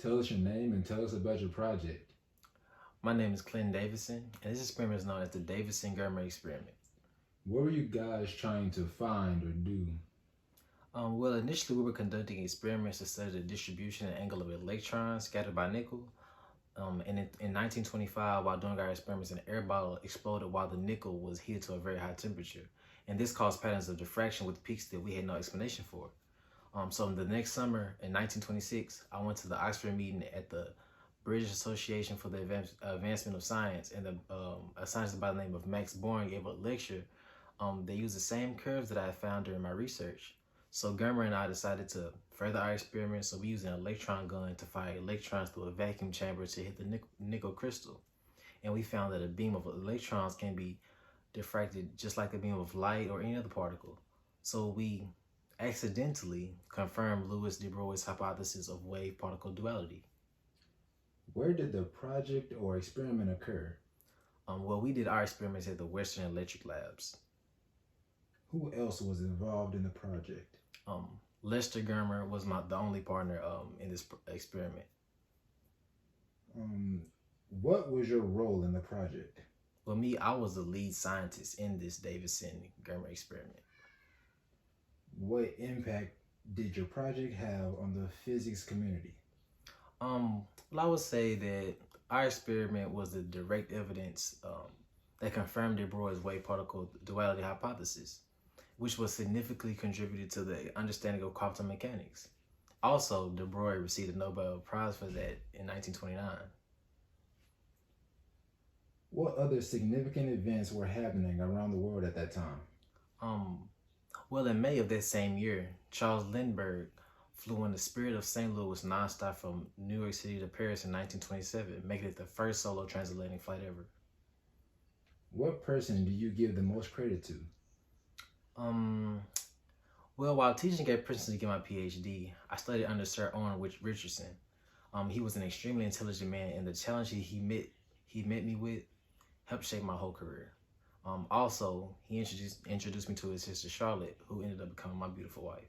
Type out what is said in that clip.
Tell us your name and tell us about your project. My name is Clinton Davisson, and this experiment is known as the Davisson-Germer experiment. What were you guys trying to find or do? Well, initially we were conducting experiments to study the distribution and angle of electrons scattered by nickel. In 1925, while doing our experiments, an air bottle exploded while the nickel was heated to a very high temperature. And this caused patterns of diffraction with peaks that we had no explanation for. So the next summer in 1926, I went to the Oxford meeting at the British Association for the Advancement of Science, and a scientist by the name of Max Born gave a lecture. They used the same curves that I had found during my research. So Germer and I decided to further our experiment, so we used an electron gun to fire electrons through a vacuum chamber to hit the nickel crystal. And we found that a beam of electrons can be diffracted just like a beam of light or any other particle. So we accidentally confirmed Louis de Broglie's hypothesis of wave-particle duality. Where did the project or experiment occur? Well, we did our experiments at the Western Electric Labs. Who else was involved in the project? Lester Germer was the only partner in this experiment. What was your role in the project? Well, I was the lead scientist in this Davisson-Germer experiment. What impact did your project have on the physics community? Well, I would say that our experiment was the direct evidence that confirmed de Broglie's wave-particle duality hypothesis, which was significantly contributed to the understanding of quantum mechanics. Also, de Broglie received a Nobel Prize for that in 1929. What other significant events were happening around the world at that time? Well, in May of that same year, Charles Lindbergh flew in the Spirit of St. Louis nonstop from New York City to Paris in 1927, making it the first solo transatlantic flight ever. What person do you give the most credit to? Well, while teaching at Princeton to get my PhD, I studied under Sir Owen Richardson. He was an extremely intelligent man, and the challenge he met me with helped shape my whole career. Also, he introduced me to his sister Charlotte, who ended up becoming my beautiful wife.